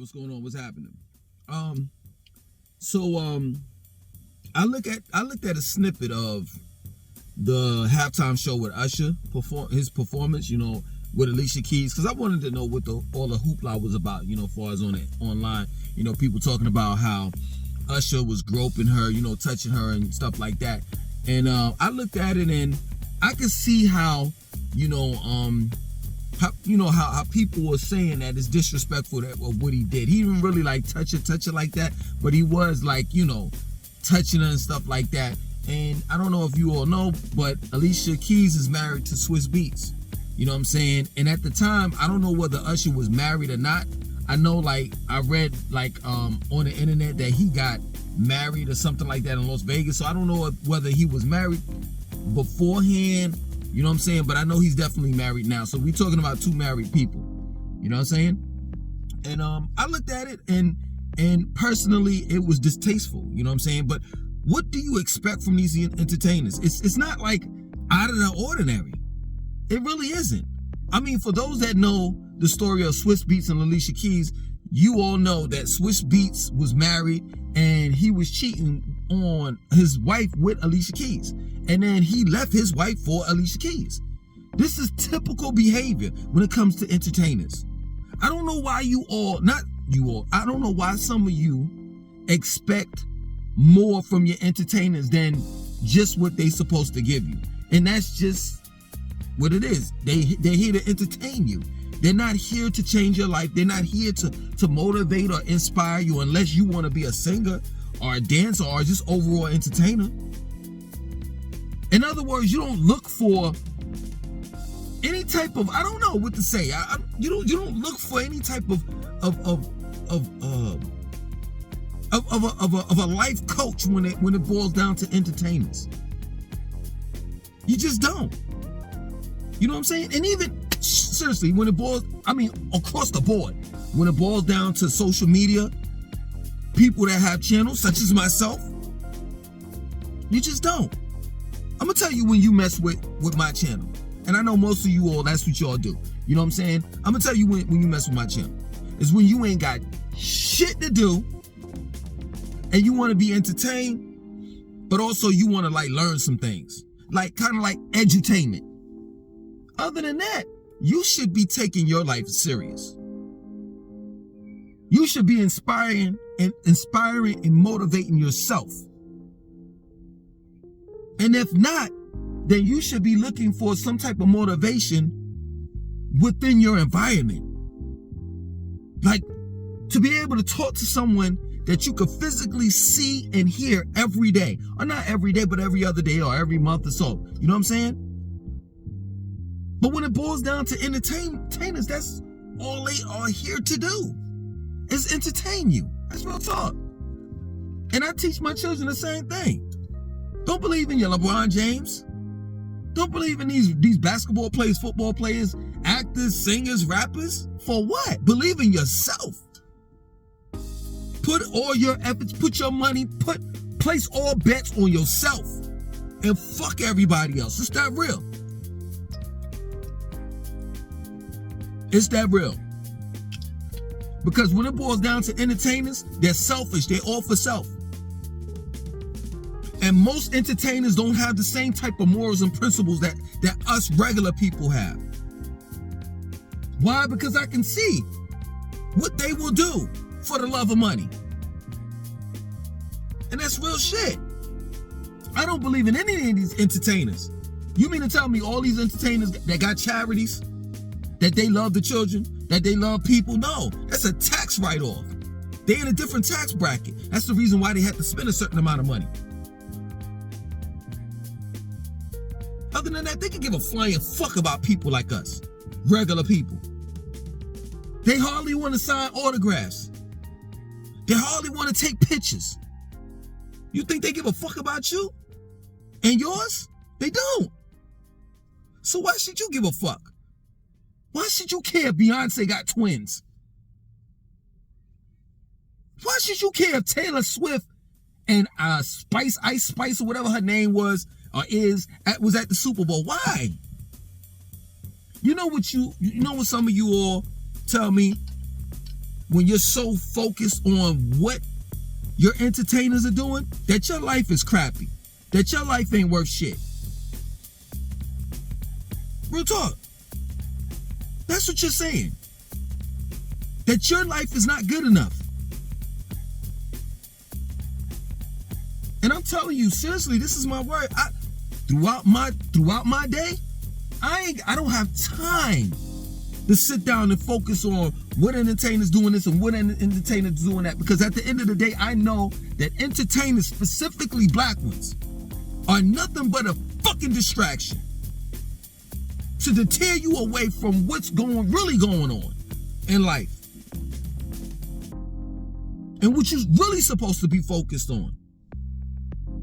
what's going on? What's happening? Um, so I looked at a snippet of the halftime show with Usher his performance, with Alicia Keys, because I wanted to know what all the hoopla was about, as far as online, people talking about how Usher was groping her, touching her and stuff like that. And I looked at it and I could see how, how people were saying that it's disrespectful of what he did. He didn't really like touch it like that, but he was like, touching her and stuff like that. And I don't know if you all know, but Alicia Keys is married to Swiss Beats. You know what I'm saying? And at the time, I don't know whether Usher was married or not. I know, I read on the internet that he got married or something like that in Las Vegas. So I don't know whether he was married beforehand. You know what I'm saying? But I know he's definitely married now. So we're talking about two married people. You know what I'm saying? And I looked at it and personally it was distasteful. You know what I'm saying? But what do you expect from these entertainers? It's not like out of the ordinary. It really isn't. I mean, for those that know the story of Swiss Beats and Alicia Keys, you all know that Swiss Beats was married and he was cheating on his wife with Alicia Keys. And then he left his wife for Alicia Keys. This is typical behavior when it comes to entertainers. I don't know why I don't know why some of you expect more from your entertainers than just what they supposed to give you. And that's just what it is. They're here to entertain you. They're not here to change your life. They're not here to motivate or inspire you unless you want to be a singer or a dancer or just overall entertainer. In other words, you don't look for any type of, I don't know what to say. You don't look for any type of a life coach when it boils down to entertainers. You just don't. You know what I'm saying? And even seriously, across the board, when it boils down to social media, people that have channels such as myself, you just don't. I'm gonna tell you when you mess with my channel. And I know most of you all, that's what y'all do. You know what I'm saying? I'm gonna tell you when you mess with my channel. It's when you ain't got shit to do and you want to be entertained, but also you want to learn some things. Kind of like edutainment. Other than that, you should be taking your life serious. You should be inspiring and motivating yourself. And if not, then you should be looking for some type of motivation within your environment. To be able to talk to someone that you could physically see and hear every day. Or not every day, but every other day or every month or so. You know what I'm saying? But when it boils down to entertainers, that's all they are here to do, is entertain you. That's real talk. And I teach my children the same thing. Don't believe in your LeBron James. Don't believe in these basketball players, football players, actors, singers, rappers. For what? Believe in yourself. Put all your efforts, put your money, place all bets on yourself. And fuck everybody else. It's that real. It's that real. Because when it boils down to entertainers, they're selfish. They're all for self. And most entertainers don't have the same type of morals and principles that us regular people have. Why? Because I can see what they will do for the love of money. And that's real shit. I don't believe in any of these entertainers. You mean to tell me all these entertainers that got charities, that they love the children, that they love people? No, that's a tax write-off. They're in a different tax bracket. That's the reason why they had to spend a certain amount of money. Other than that, they can give a flying fuck about people like us, regular people. They hardly want to sign autographs. They hardly want to take pictures. You think they give a fuck about you and yours? They don't. So why should you give a fuck? Why should you care if Beyonce got twins? Why should you care if Taylor Swift and Ice Spice or whatever her name was or was at the Super Bowl? Why? You know what some of you all tell me? when you're so focused on what your entertainers are doing that your life is crappy, that your life ain't worth shit. Real talk. That's what you're saying. That your life is not good enough. And I'm telling you, seriously, this is my word. Throughout my day, I don't have time to sit down and focus on what entertainers doing this and what entertainers doing that. Because at the end of the day, I know that entertainers, specifically black ones, are nothing but a fucking distraction to deter you away from what's really going on in life. And what you're really supposed to be focused on.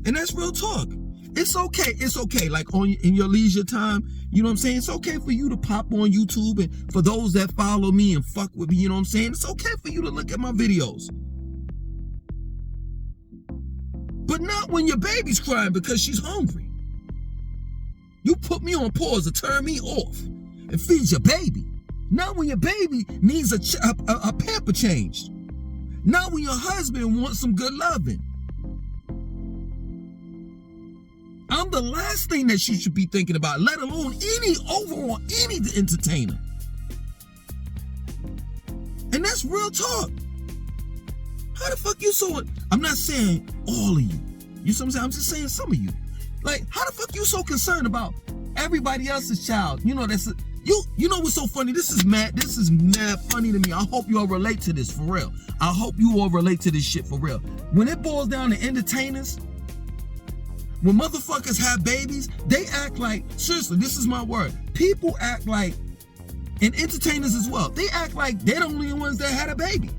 And that's real talk. It's okay. It's okay. Like in your leisure time, you know what I'm saying? It's okay for you to pop on YouTube, and for those that follow me and fuck with me, you know what I'm saying? It's okay for you to look at my videos. But not when your baby's crying because she's hungry. You put me on pause to turn me off and feed your baby. Not when your baby needs a pamper changed. Not when your husband wants some good loving. I'm the last thing that you should be thinking about, let alone any entertainer. And that's real talk. How the fuck you so? I'm not saying all of you. You see what I'm saying? I'm just saying some of you. Like, how the fuck you so concerned about everybody else's child? You know you know what's so funny? This is mad funny to me. I hope you all relate to this for real. I hope you all relate to this shit for real. When it boils down to entertainers, when motherfuckers have babies, they act like, seriously, this is my word. People act like, and entertainers as well, they act like they're the only ones that had a baby.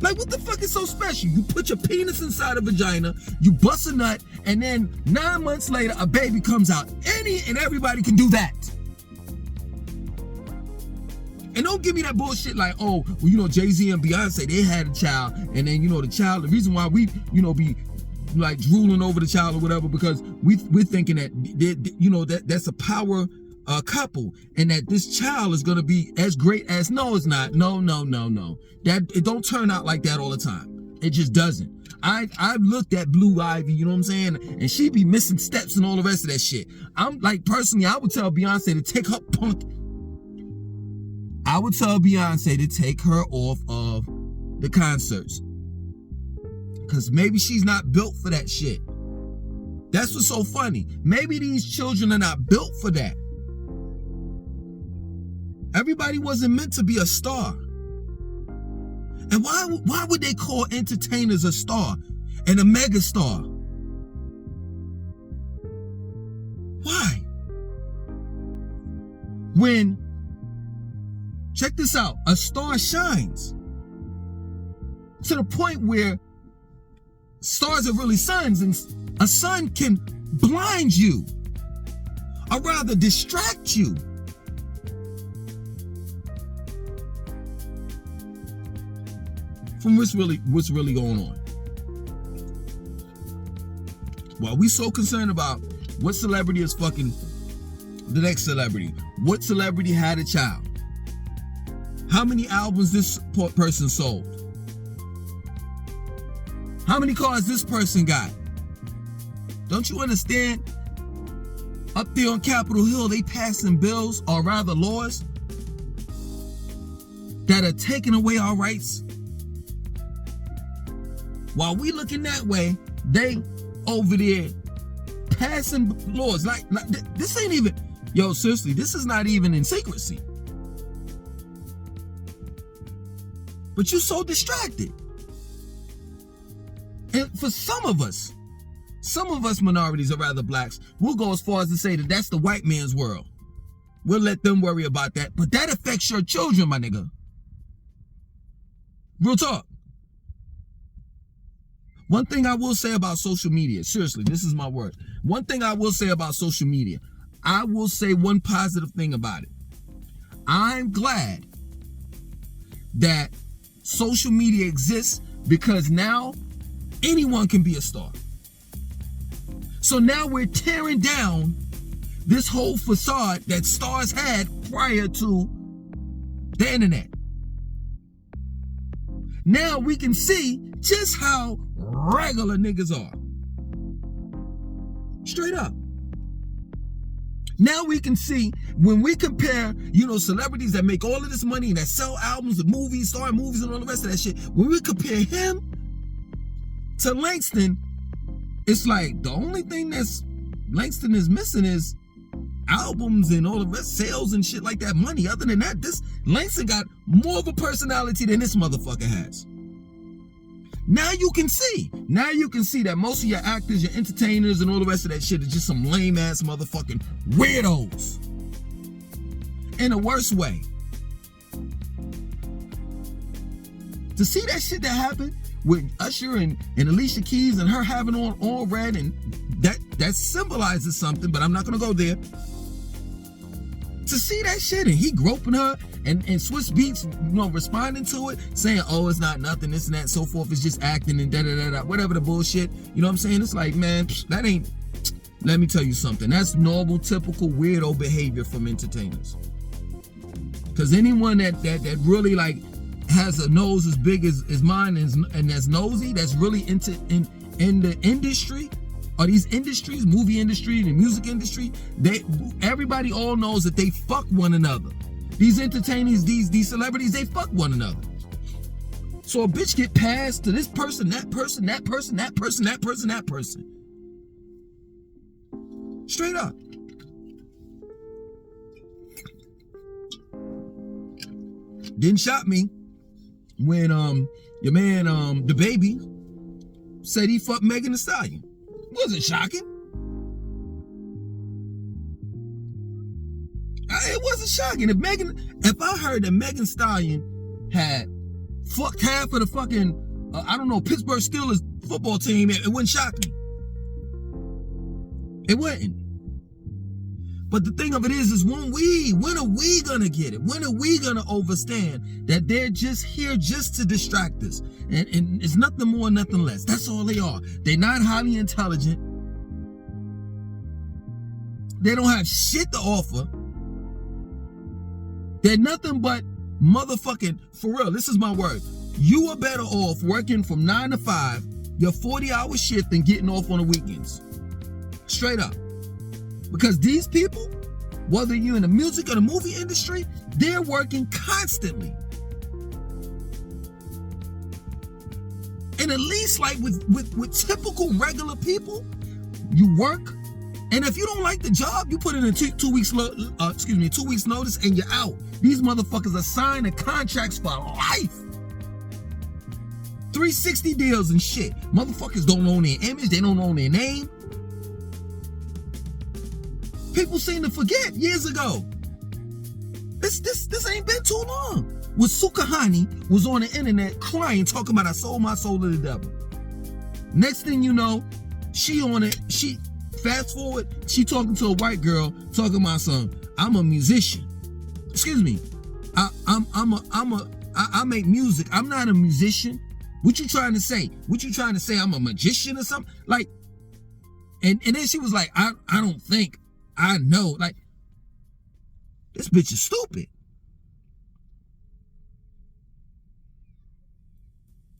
Like, what the fuck is so special? You put your penis inside a vagina, you bust a nut, and then 9 months later, a baby comes out. Any and everybody can do that. And don't give me that bullshit like, oh, well, you know, Jay-Z and Beyonce, they had a child, and then, you know, the reason why we, you know, be like drooling over the child or whatever, because we're thinking that, you know, that's a power couple, and that this child is going to be as great as, no, it's not. No. That it don't turn out like that all the time. It just doesn't. I've looked at Blue Ivy, you know what I'm saying? And she be missing steps and all the rest of that shit. I'm like, personally, I would tell Beyonce to take her punk. I would tell Beyonce to take her off of the concerts. Because maybe she's not built for that shit. That's what's so funny. Maybe these children are not built for that. Everybody wasn't meant to be a star. And why would they call entertainers a star and a mega star? Why? When, check this out, a star shines to the point where stars are really suns, and a sun can blind you, or rather distract you. From what's really going on. While we so concerned about what celebrity is fucking the next celebrity, what celebrity had a child, how many albums this person sold, how many cars this person got. Don't you understand? Up there on Capitol Hill, they passing bills, or rather laws, that are taking away our rights. While we looking that way, they over there passing laws. Like this ain't even, yo, seriously, this is not even in secrecy. But you're so distracted. And for some of us minorities, or rather blacks, we'll go as far as to say that that's the white man's world. We'll let them worry about that. But that affects your children, my nigga. Real talk. One thing I will say about social media, seriously, this is my word. One thing I will say about social media, I will say one positive thing about it. I'm glad that social media exists, because now anyone can be a star. So now we're tearing down this whole facade that stars had prior to the internet. Now we can see just how regular niggas are. Straight up. Now we can see when we compare, celebrities that make all of this money and that sell albums and movies, star movies and all the rest of that shit. When we compare him to Langston, it's like the only thing that's Langston is missing is albums and all the rest, sales and shit like that, money. Other than that, this Langston got more of a personality than this motherfucker has. Now you can see that most of your actors, your entertainers, and all the rest of that shit is just some lame ass motherfucking weirdos. In a worse way. To see that shit that happened with Usher and Alicia Keys and her having on all red, and that symbolizes something, but I'm not gonna go there. To see that shit and he groping her and Swiss Beats, responding to it, saying, oh, it's not nothing, this and that, so forth, it's just acting and da-da-da-da, whatever the bullshit. You know what I'm saying? It's like, man, that ain't, let me tell you something. That's normal, typical, weirdo behavior from entertainers. Because anyone that really, like, has a nose as big as mine and that's nosy, that's really in the industry, or these industries, movie industry, the music industry, everybody all knows that they fuck one another. These entertainers, these celebrities, they fuck one another. So a bitch get passed to this person, that person, that person, that person, that person, that person. Straight up. Didn't shock me when your man the baby said he fucked Megan Thee Stallion. Wasn't shocking. It wasn't shocking. If I heard that Megan Thee Stallion had fucked half of the fucking Pittsburgh Steelers football team, it wouldn't shock me. It wouldn't. But the thing of it is when are we gonna get it? When are we gonna understand that they're just here just to distract us? And it's nothing more, nothing less. That's all they are. They're not highly intelligent. They don't have shit to offer. They're nothing but motherfucking, for real, this is my word. You are better off working from 9 to 5, your 40-hour shift, than getting off on the weekends. Straight up. Because these people, whether you're in the music or the movie industry, they're working constantly. And at least like with typical regular people, you work, and if you don't like the job, you put in a 2 weeks notice and you're out. These motherfuckers are signing contracts for life. 360 deals and shit. Motherfuckers don't own their image, they don't own their name. People seem to forget years ago. This ain't been too long. When Sukahani was on the internet crying, talking about I sold my soul to the devil. Next thing you know, she on it. She fast forward, she talking to a white girl, talking about something. I'm a musician. Excuse me. I make music. I'm not a musician. What you trying to say? What you trying to say? I'm a magician or something? Like, and then she was like, I don't think. I know, like, this bitch is stupid.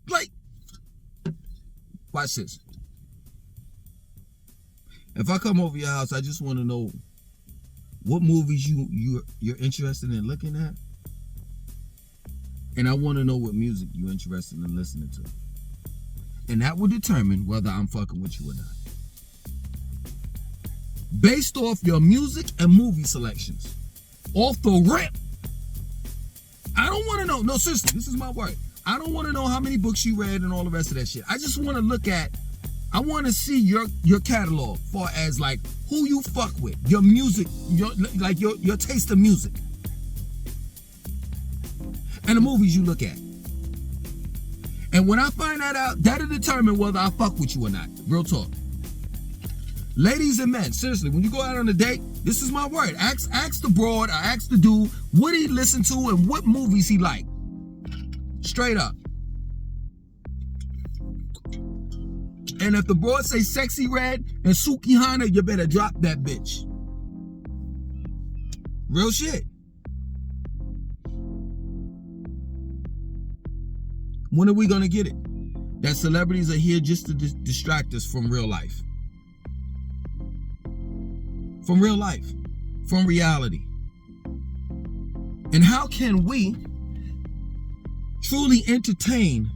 Like, watch this. If I come over your house, I just want to know what movies you're interested in looking at, and I want to know what music you're interested in listening to, and that will determine whether I'm fucking with you or not. Based off your music and movie selections. Off the rip. I don't want to know. No, seriously, this is my word. I don't want to know how many books you read and all the rest of that shit. I just want to look at, I want to see your catalog, far as like who you fuck with, your music, your taste of music, and the movies you look at. And when I find that out, that'll determine whether I fuck with you or not. Real talk. Ladies and men, seriously, when you go out on a date, this is my word. Ask the broad, or ask the dude what he listen to and what movies he like. Straight up. And if the broad say Sexy Red and Sukihana, you better drop that bitch. Real shit. When are we going to get it? That celebrities are here just to distract us from real life. From real life. From reality. And how can we truly entertain?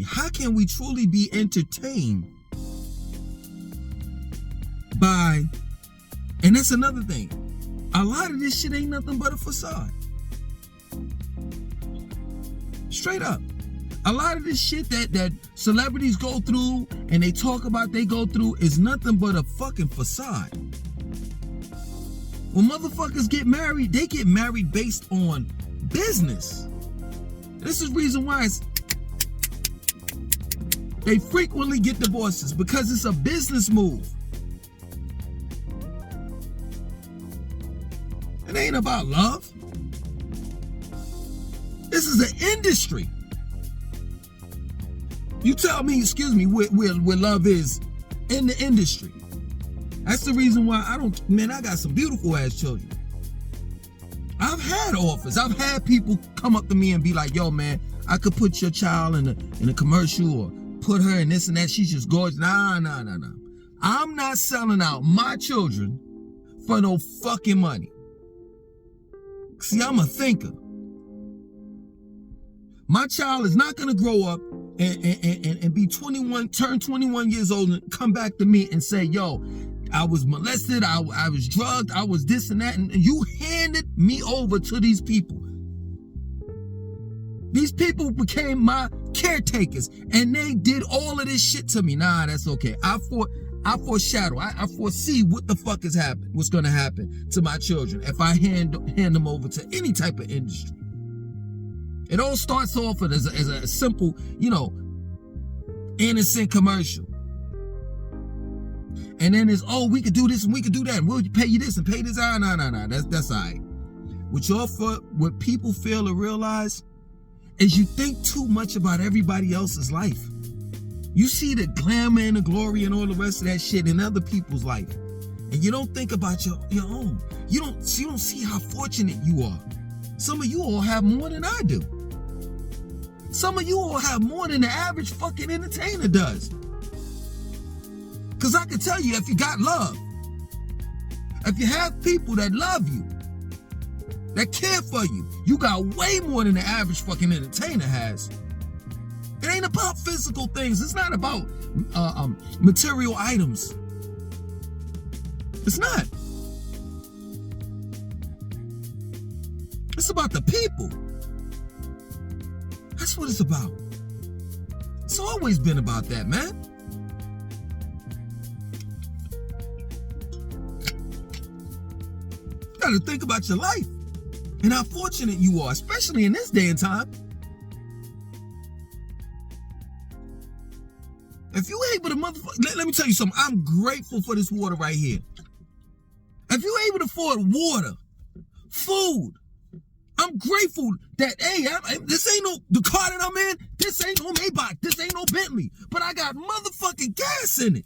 How can we truly be entertained by, and that's another thing, a lot of this shit ain't nothing but a facade. Straight up. A lot of this shit that celebrities go through and they talk about they go through is nothing but a fucking facade. When motherfuckers get married, they get married based on business. This is the reason why they frequently get divorces, because it's a business move. It ain't about love. This is an industry. You tell me, where love is in the industry. That's the reason why I got some beautiful ass children. I've had offers. I've had people come up to me and be like, yo, man, I could put your child in a commercial or put her in this and that. She's just gorgeous. Nah. I'm not selling out my children for no fucking money. See, I'm a thinker. My child is not going to grow up and be 21, turn 21 years old and come back to me and say, yo, I was molested, I was drugged, I was this and that, and you handed me over to these people. These people became my caretakers, and they did all of this shit to me. Nah, that's okay. I foreshadow, I foresee what the fuck what's gonna happen to my children if I hand them over to any type of industry. It all starts off as a simple, innocent commercial. And then it's, we could do this and we could do that, and we'll pay you this and pay this. Nah, that's all right. What people fail to realize is you think too much about everybody else's life. You see the glamour and the glory and all the rest of that shit in other people's life, and you don't think about your own. You don't see how fortunate you are. Some of you all have more than I do. Some of you all have more than the average fucking entertainer does. Because I can tell you, if you got love, if you have people that love you, that care for you, you got way more than the average fucking entertainer has. It ain't about physical things. It's not about material items. It's not. It's about the people. That's what it's about. It's always been about that, man. You gotta think about your life and how fortunate you are, especially in this day and time. If you able to let me tell you something. I'm grateful for this water right here. If you able to afford water, food, I'm grateful that, this ain't the car that I'm in, this ain't no Maybach, this ain't no Bentley, but I got motherfucking gas in it.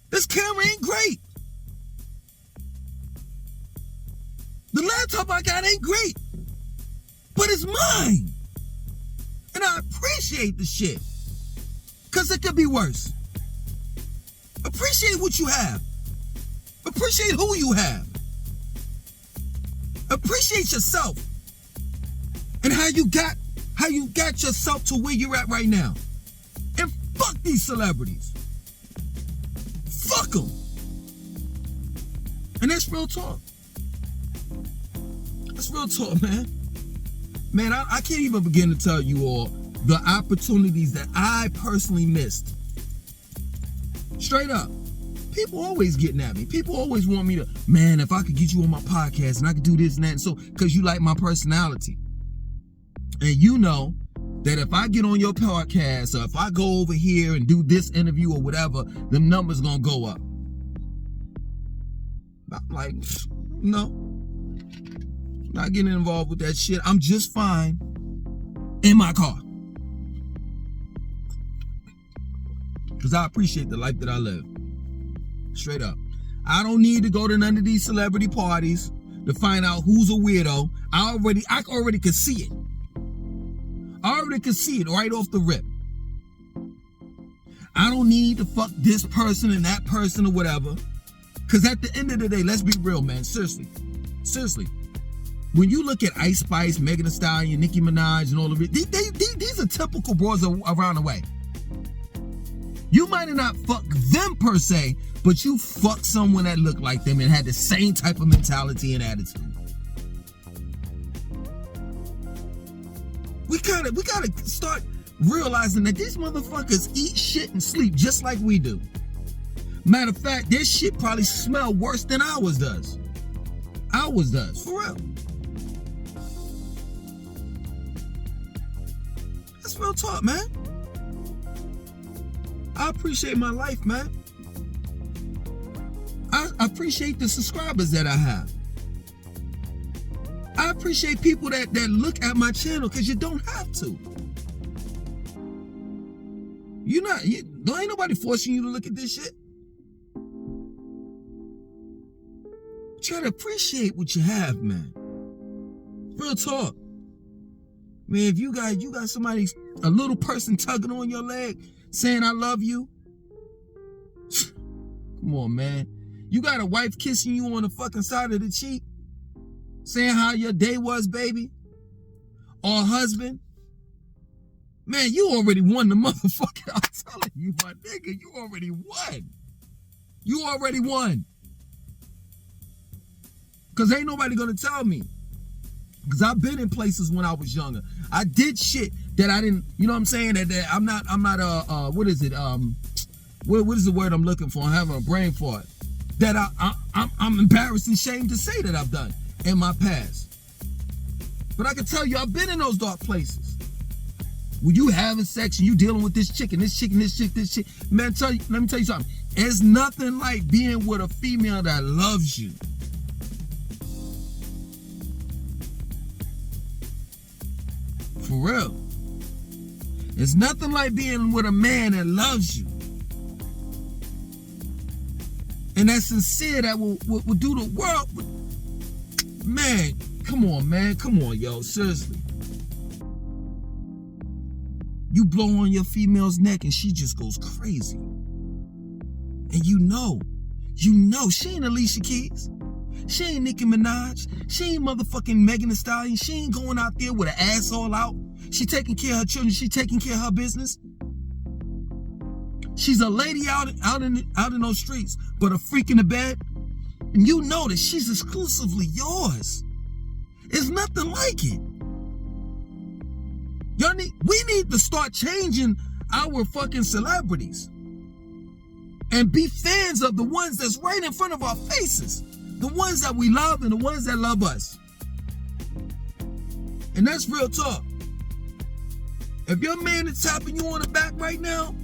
This camera ain't great. The laptop I got ain't great, but it's mine. And I appreciate the shit, because it could be worse. Appreciate what you have. Appreciate who you have. Appreciate yourself and how you got yourself to where you're at right now. And fuck these celebrities. Fuck them. And that's real talk. That's real talk, man. Man, I can't even begin to tell you all the opportunities that I personally missed. Straight up. People always getting at me. People always want me to, man, if I could get you on my podcast and I could do this and that. And so, because you like my personality. And you know that if I get on your podcast or if I go over here and do this interview or whatever, them numbers gonna go up. I'm like, no. Not getting involved with that shit. I'm just fine in my car. Because I appreciate the life that I live. Straight up. I don't need to go to none of these celebrity parties. to find out who's a weirdo. I already could see it. I already could see it right off the rip. I don't need to fuck this person and that person or whatever. Because at the end of the day, let's be real, man. Seriously. When you look at Ice Spice, Megan Thee Stallion, Nicki Minaj, and all of it, these are typical bros around the way. You might have not fucked them per se, but you fucked someone that looked like them and had the same type of mentality and attitude. We gotta start realizing that these motherfuckers eat shit and sleep just like we do. Matter of fact, their shit probably smell worse than ours does. Ours does, for real. That's real talk, man. I appreciate my life, man. I appreciate the subscribers that I have. I appreciate people that look at my channel, because you don't have to. There ain't nobody forcing you to look at this shit. You gotta appreciate what you have, man. Real talk. Man, if you got somebody, a little person tugging on your leg, saying I love you. Come on, man. You got a wife kissing you on the fucking side of the cheek, saying how your day was, baby. Or a husband. Man, you already won the motherfucker. I'm telling you, my nigga, you already won. You already won. Because ain't nobody going to tell me. Because I've been in places when I was younger. I did shit that I didn't, you know what I'm saying? That I'm not what is it? What is the word I'm looking for? I'm having a brain fart. That I'm embarrassed and ashamed to say that I've done in my past. But I can tell you, I've been in those dark places. When you having sex and you dealing with this chick and this chick and this chick, this chick. Man, let me tell you something. It's nothing like being with a female that loves you. For real. It's nothing like being with a man that loves you. And that's sincere, that will do the world. Man, come on, man. Come on, yo. Seriously. You blow on your female's neck and she just goes crazy. And you know, she ain't Alicia Keys. She ain't Nicki Minaj. She ain't motherfucking Megan Thee Stallion. She ain't going out there with an asshole out. She taking care of her children. She taking care of her business. She's a lady out in those streets, but a freak in the bed. And you know that she's exclusively yours. It's nothing like it. We need to start changing our fucking celebrities and be fans of the ones that's right in front of our faces. The ones that we love and the ones that love us. And that's real talk. If your man is tapping you on the back right now,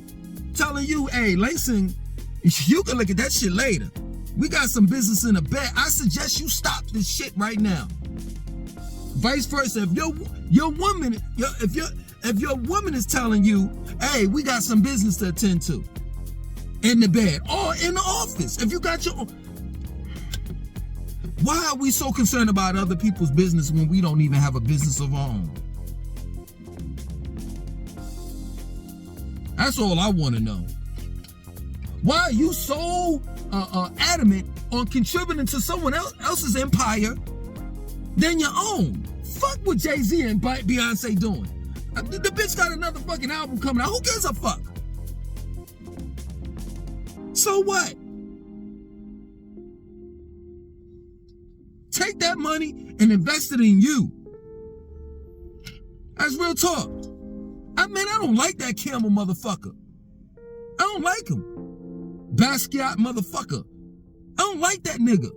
telling you, hey, listen, you can look at that shit later. We got some business in the bag. I suggest you stop this shit right now. Vice versa, if your woman is telling you, hey, we got some business to attend to in the bed or in the office. If you got your own. Why are we so concerned about other people's business when we don't even have a business of our own? That's all I want to know. Why are you so adamant on contributing to someone else's empire than your own? Fuck what Jay-Z and Beyonce doing. The bitch got another fucking album coming out. Who gives a fuck? So what? Take that money and invest it in you. That's real talk. I don't like that Camel motherfucker. I don't like him. Basquiat motherfucker. I don't like that nigga.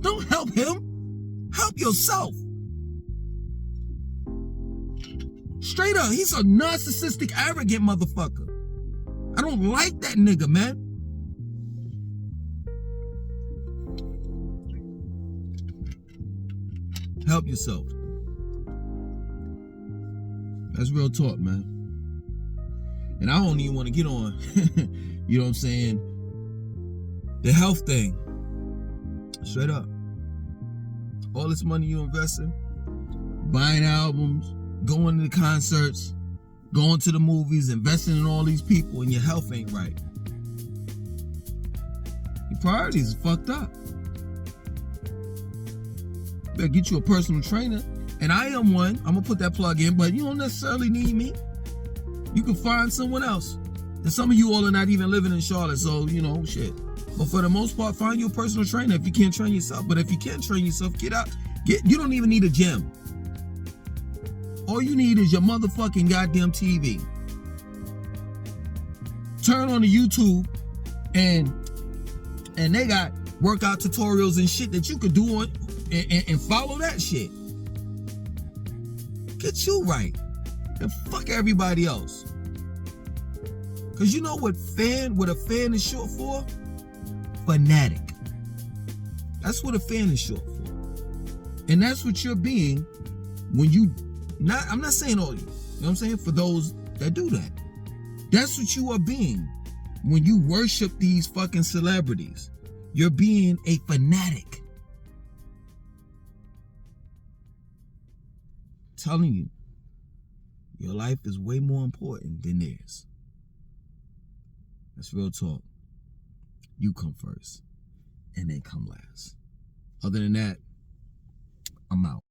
Don't help him. Help yourself. Straight up, he's a narcissistic, arrogant motherfucker. I don't like that nigga, man. Help yourself. That's real talk, man. And I don't even want to get on, you know what I'm saying, the health thing. Straight up. all this money you investing, buying albums, going to the concerts, going to the movies, investing in all these people, and your health ain't right. Your priorities are fucked up. You better get you a personal trainer. And I am one. I'm going to put that plug in, but you don't necessarily need me. You can find someone else. And some of you all are not even living in Charlotte, so, shit. But for the most part, find you a personal trainer if you can't train yourself. But if you can't train yourself, get out. You don't even need a gym. All you need is your motherfucking goddamn TV. Turn on the YouTube and they got workout tutorials and shit that you could do on and follow that shit. Get you right. And fuck everybody else. Cause you know what a fan is short for? Fanatic. That's what a fan is short for. And that's what you're being when you I'm not saying all you. You know what I'm saying? For those that do that. That's what you are being when you worship these fucking celebrities. You're being a fanatic. Telling you, your life is way more important than theirs. That's real talk. You come first, and they come last. Other than that, I'm out.